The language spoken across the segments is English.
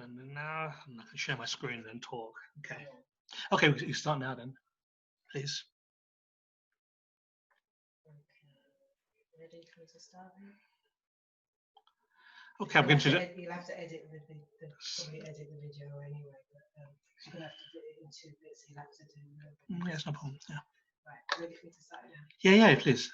And now I'm not going to share my screen and then talk. Okay. Okay, we can start now then, please. Ready for me to start? Okay, I'm going to. You'll have to edit probably edit the video anyway, but you're going to have to put it in 2 bits. You'll have to do. Yeah, it's no problem. Yeah. Right, ready for me to start now? Yeah, please.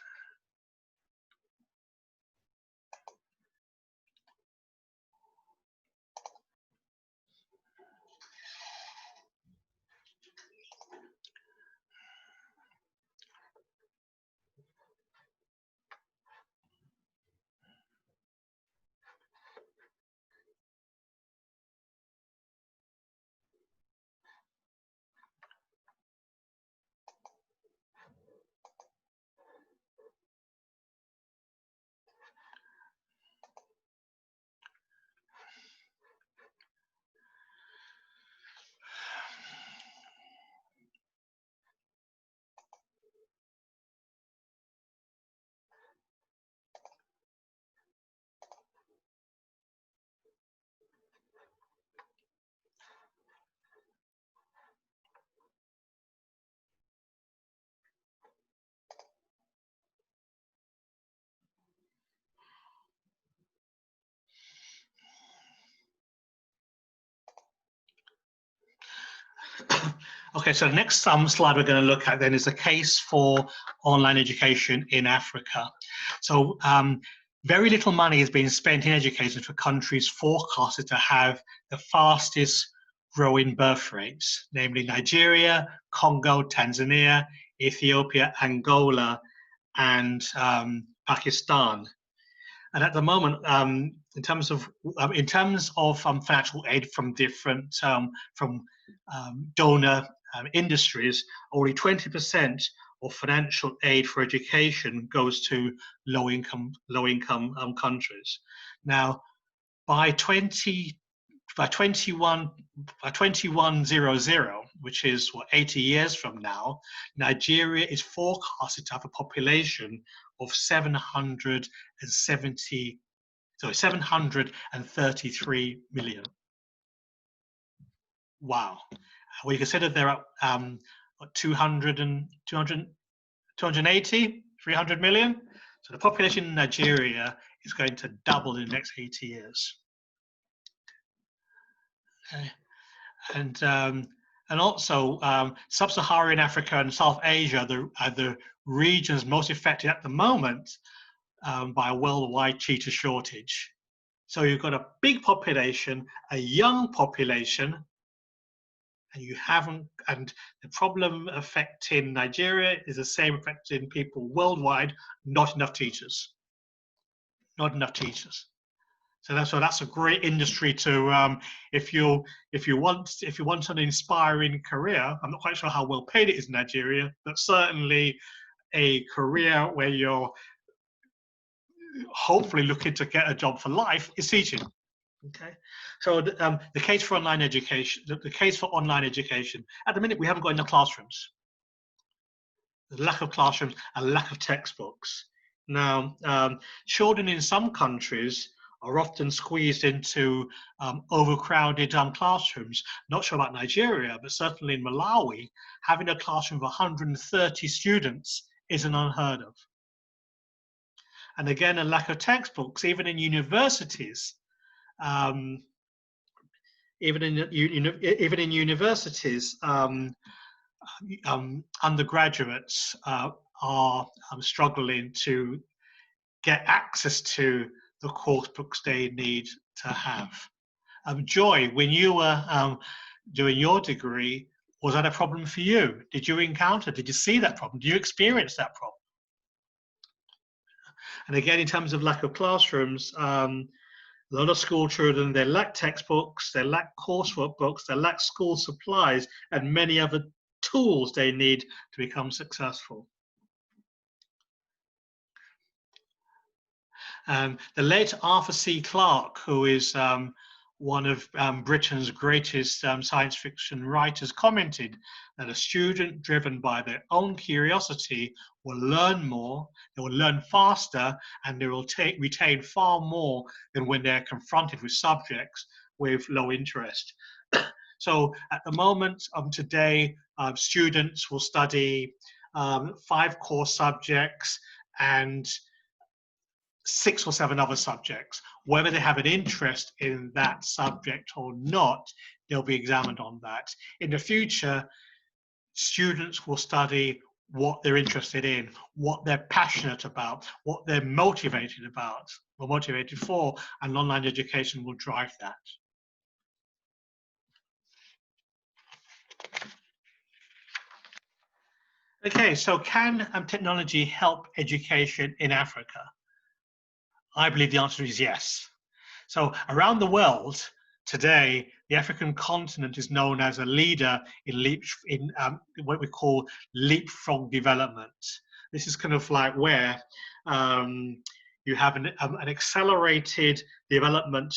Okay, so the next slide we're going to look at then is the case for online education in Africa. So very little money is being spent in education for countries forecasted to have the fastest growing birth rates, namely Nigeria, Congo, Tanzania, Ethiopia, Angola, and Pakistan. And at the moment, in terms of financial aid from different donor industries, only 20% of financial aid for education goes to low-income countries. Now, by 2100, which is 80 years from now, Nigeria is forecasted to have a population of 733 million. Wow. Well, you consider there are 280, 300 million. So the population in Nigeria is going to double in the next 80 years. Okay. And also sub-Saharan Africa and South Asia are the regions most affected at the moment by a worldwide teacher shortage. So you've got a big population, a young population, and the problem affecting Nigeria is the same affecting people worldwide, not enough teachers. Not enough teachers. So that's a great industry to if you want an inspiring career. I'm not quite sure how well paid it is in Nigeria, but certainly a career where you're hopefully looking to get a job for life is teaching. Okay, so the case for online education, the case for online education. At the minute, we haven't got enough classrooms. There's a lack of classrooms, a lack of textbooks. Now, children in some countries are often squeezed into overcrowded classrooms. Not sure about Nigeria, but certainly in Malawi, having a classroom of 130 students isn't unheard of. And again, a lack of textbooks, even in universities. Even in universities, undergraduates are struggling to get access to the course books they need to have. Joy, when you were doing your degree, was that a problem for you? Did you see that problem? Did you experience that problem? And again, in terms of lack of classrooms, a lot of school children, they lack textbooks, they lack coursework books, they lack school supplies, and many other tools they need to become successful. The late Arthur C. Clarke, who is one of Britain's greatest science fiction writers, commented that a student driven by their own curiosity will learn more, they will learn faster, and they will retain far more than when they're confronted with subjects with low interest. So at the moment, today, students will study 5 core subjects and 6 or 7 other subjects. Whether they have an interest in that subject or not, they'll be examined on that. In the future, students will study what they're interested in, what they're passionate about, what they're motivated about, or motivated for, and online education will drive that. Okay, so can technology help education in Africa? I believe the answer is yes. So around the world today, the African continent is known as a leader in what we call leapfrog development. This is kind of like where you have an accelerated development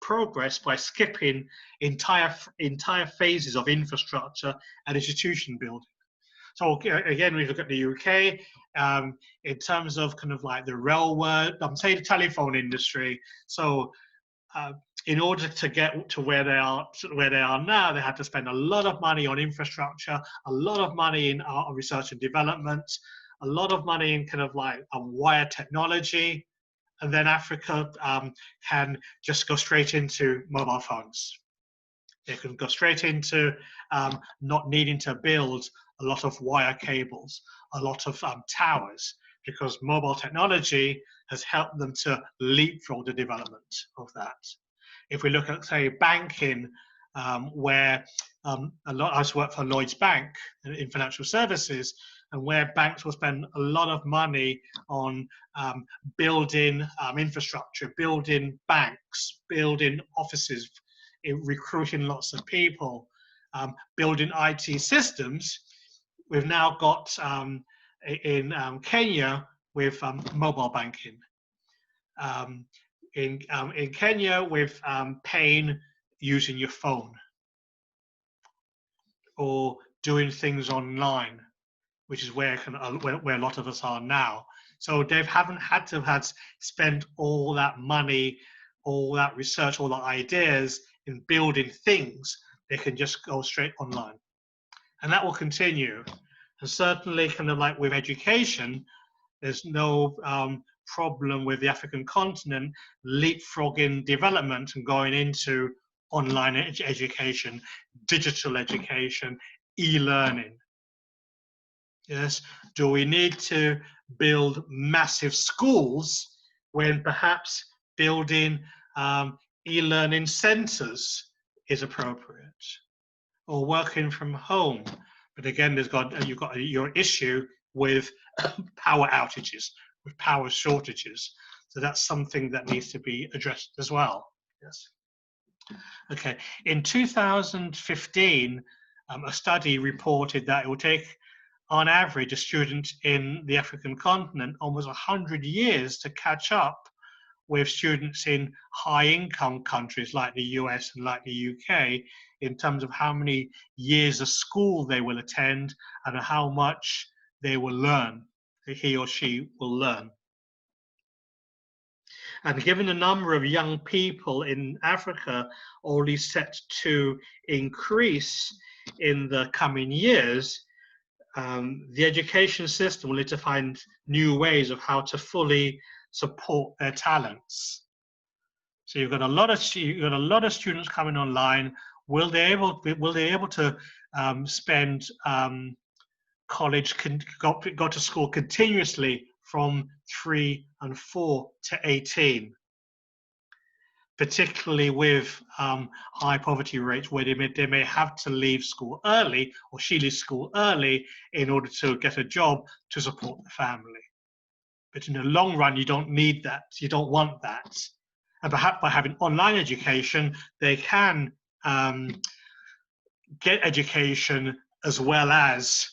progress by skipping entire phases of infrastructure and institution building. So again, we look at the UK in terms of kind of like the railway, say the telephone industry. So in order to get to where they are now, they had to spend a lot of money on infrastructure, a lot of money in research and development, a lot of money in kind of like wire technology, and then Africa can just go straight into mobile phones. They can go straight into not needing to build a lot of wire cables, a lot of towers, because mobile technology has helped them to leapfrog the development of that. If we look at, say, banking, where I used to work for Lloyd's Bank in financial services, and where banks will spend a lot of money on building infrastructure, building banks, building offices, recruiting lots of people, building IT systems. We've now got in Kenya with mobile banking. In Kenya with paying using your phone, or doing things online, which is where a lot of us are now. So they haven't had to spend all that money, all that research, all the ideas in building things. They can just go straight online. And that will continue. And certainly kind of like with education, there's no problem with the African continent leapfrogging development and going into online education, digital education, e-learning. Yes, do we need to build massive schools when perhaps building e-learning centers is appropriate, or working from home? But again, you've got your issue with power outages, with power shortages. So that's something that needs to be addressed as well. Yes. Okay. In 2015, a study reported that it will take, on average, a student in the African continent almost 100 years to catch up with students in high-income countries like the US and like the UK, in terms of how many years of school they will attend and how much they will learn, he or she will learn. And given the number of young people in Africa already set to increase in the coming years, the education system will need to find new ways of how to fully support their talents. So you've got a lot of students coming online. Will they able to spend college, go to school continuously from 3 and 4 to 18, particularly with high poverty rates, where they may have to leave school early, or she leaves school early in order to get a job to support the family. But in the long run, you don't need that. You don't want that. And perhaps by having online education, they can get education as well as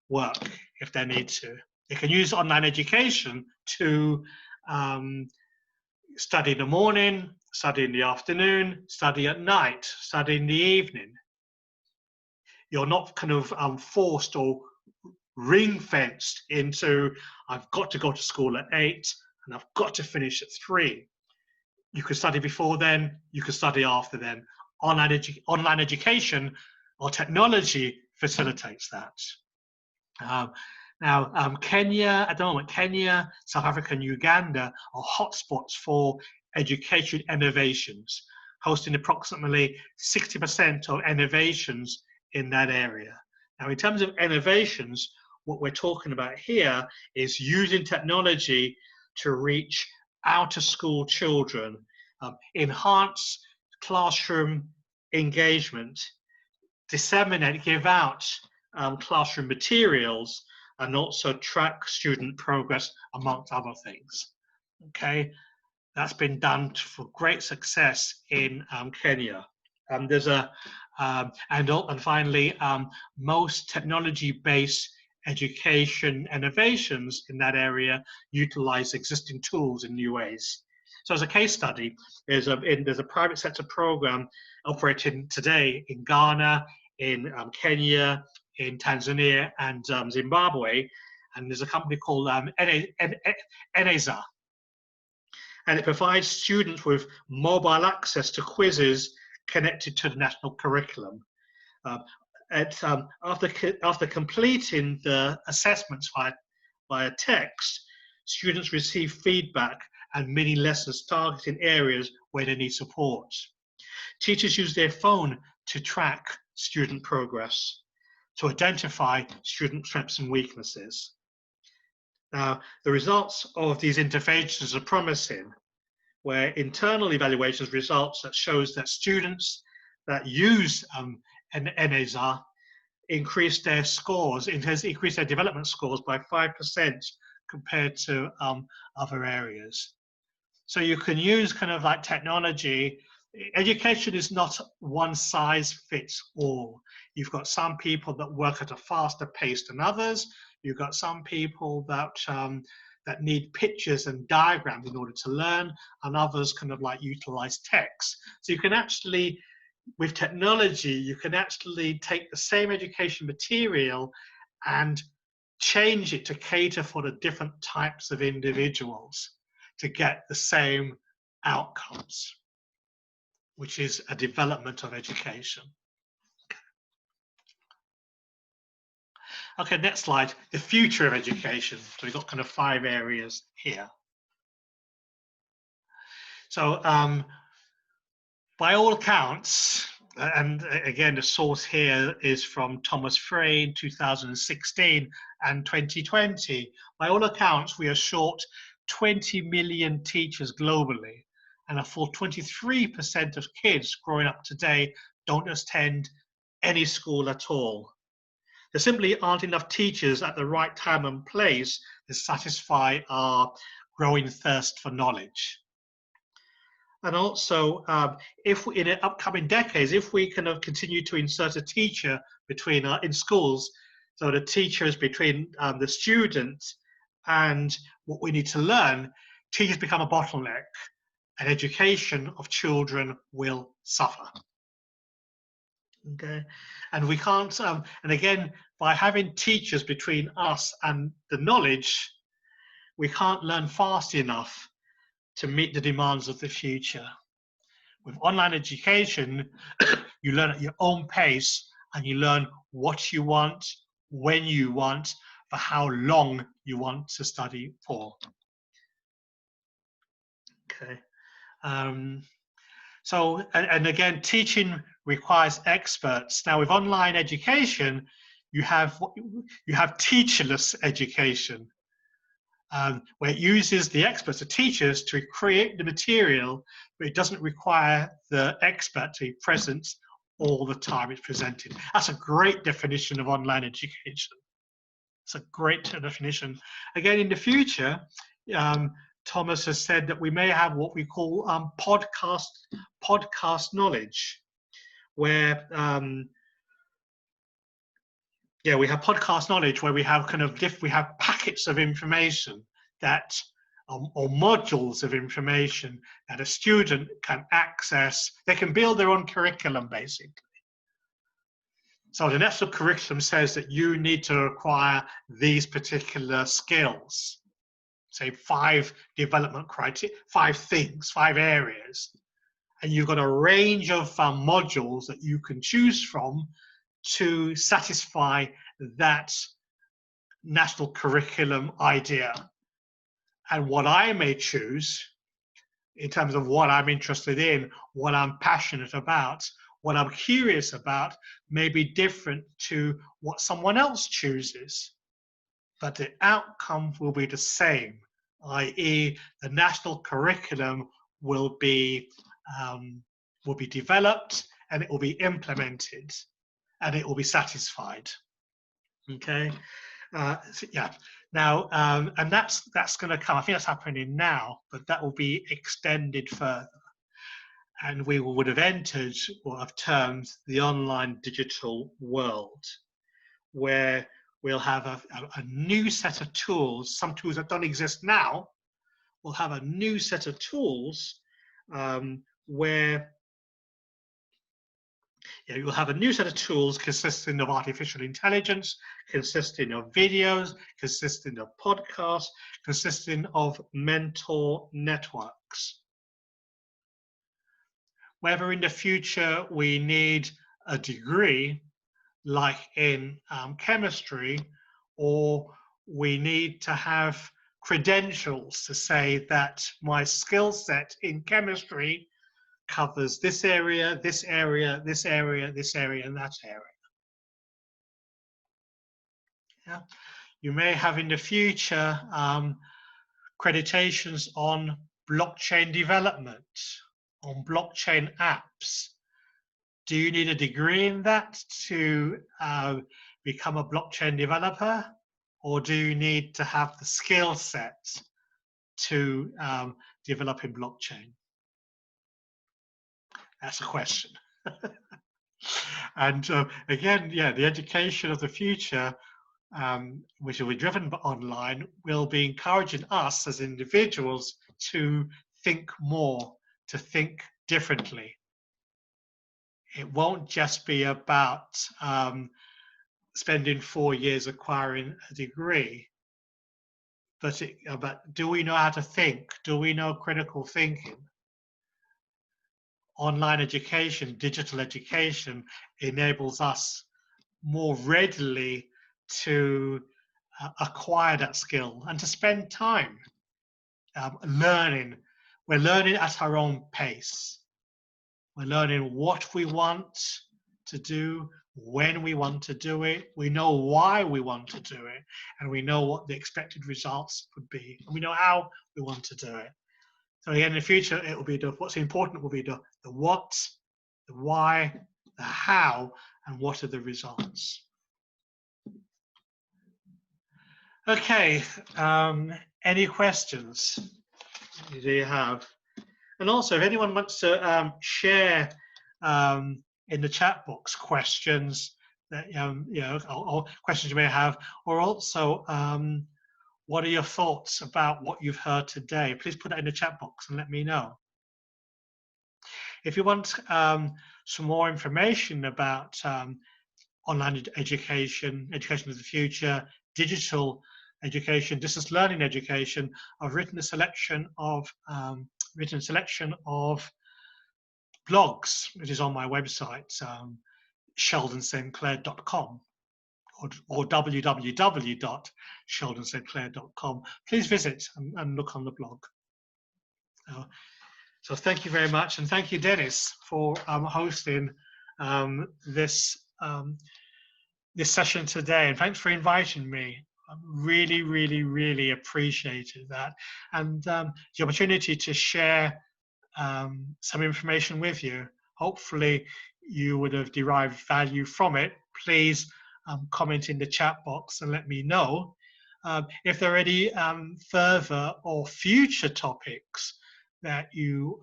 work if they need to. They can use online education to study in the morning, study in the afternoon, study at night, study in the evening. You're not kind of forced or ring-fenced into, I've got to go to school at 8 and I've got to finish at 3. You could study before then, you could study after then. Online education or technology facilitates that. Kenya, at the moment, Kenya, South Africa, and Uganda are hotspots for education innovations, hosting approximately 60% of innovations in that area. Now, in terms of innovations, what we're talking about here is using technology to reach out-of-school children, enhance classroom engagement, disseminate, give out classroom materials, and also track student progress, amongst other things. Okay, that's been done for great success in Kenya. And finally, most technology-based education innovations in that area utilize existing tools in new ways. So as a case study, there's a private sector program operating today in Ghana, in Kenya, in Tanzania, and Zimbabwe, and there's a company called NASA, and it provides students with mobile access to quizzes connected to the national curriculum. After completing the assessments via text, students receive feedback and mini lessons targeting areas where they need support. Teachers use their phone to track student progress, to identify student strengths and weaknesses. Now, the results of these interventions are promising, where internal evaluations results that shows that students that use NASA increase their scores, increase their development scores by 5% compared to other areas. So you can use kind of like technology. Education is not one size fits all. You've got some people that work at a faster pace than others. You've got some people that that need pictures and diagrams in order to learn, and others kind of like utilize text. So you can actually, with technology, you can actually take the same education material and change it to cater for the different types of individuals to get the same outcomes, which is a development of education. Okay, next slide, the future of education. So we've got kind of 5 areas here. So by all accounts, and again, the source here is from Thomas Frey in 2016 and 2020. By all accounts, we are short 20 million teachers globally, and a full 23% of kids growing up today don't attend any school at all. There simply aren't enough teachers at the right time and place to satisfy our growing thirst for knowledge. And also, if we, in the upcoming decades, if we kind of continue to insert a teacher between in schools, so the teacher is between the student and what we need to learn, teachers become a bottleneck, and education of children will suffer. Okay, and we can't, and again, by having teachers between us and the knowledge, we can't learn fast enough to meet the demands of the future. With online education, you learn at your own pace, and you learn what you want, when you want, for how long you want to study for. Okay. So, and again, teaching requires experts. Now, with online education, you have teacherless education, where it uses the experts, the teachers, to create the material, but it doesn't require the expert to be present all the time it's presented. That's a great definition of online education. It's a great definition. Again, in the future, Thomas has said that we may have what we call podcast knowledge, where we have podcast knowledge where we have kind of we have packets of information that or modules of information that a student can access. They can build their own curriculum basically. So the national curriculum says that you need to acquire these particular skills. say 5 development criteria, 5 things, 5 areas, and you've got a range of modules that you can choose from to satisfy that national curriculum idea. And what I may choose in terms of what I'm interested in, what I'm passionate about, what I'm curious about, may be different to what someone else chooses. But the outcome will be the same, i.e. the national curriculum will be developed, and it will be implemented, and it will be satisfied. Okay, so yeah. Now, and that's going to come. I think that's happening now, but that will be extended further, and we would have entered what I've termed the online digital world, where we'll have a new set of tools. Some tools that don't exist now. We'll have a new set of tools where you'll have a new set of tools consisting of artificial intelligence, consisting of videos, consisting of podcasts, consisting of mentor networks. Whether in the future we need a degree, like in chemistry, or we need to have credentials to say that my skill set in chemistry covers this area, this area, this area, this area, and that area. Yeah. You may have in the future accreditations on blockchain development, on blockchain apps. Do you need a degree in that to become a blockchain developer, or do you need to have the skill set to develop in blockchain? That's a question. And again, yeah, the education of the future, which will be driven online, will be encouraging us as individuals to think more, to think differently. It won't just be about spending 4 years acquiring a degree, but do we know how to think? Do we know critical thinking? Online education, digital education enables us more readily to acquire that skill and to spend time learning. We're learning at our own pace. We're learning what we want to do, when we want to do it. We know why we want to do it, and we know what the expected results would be, and we know how we want to do it. So again, in the future, it will be what's important will be the what, the why, the how, and what are the results. Okay, any questions do you have? And also, if anyone wants to share in the chat box questions that or questions you may have, or also what are your thoughts about what you've heard today? Please put that in the chat box and let me know. If you want some more information about online education, education of the future, digital education, distance learning education, I've written a selection of blogs, which is on my website, sheldonstclair.com or www.sheldonstclair.com. Please visit and look on the blog. So thank you very much, and thank you, Dennis, for hosting this session today, and thanks for inviting me. I really, really, really appreciated that, and the opportunity to share some information with you. Hopefully you would have derived value from it. Please comment in the chat box and let me know. If there are any further or future topics that you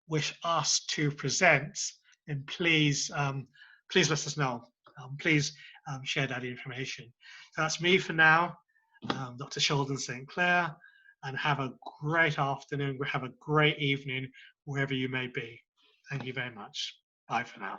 wish us to present, then please let us know. Please share that information. So that's me for now, Dr. Sheldon St. Clair, and have a great afternoon, have a great evening, wherever you may be. Thank you very much. Bye for now.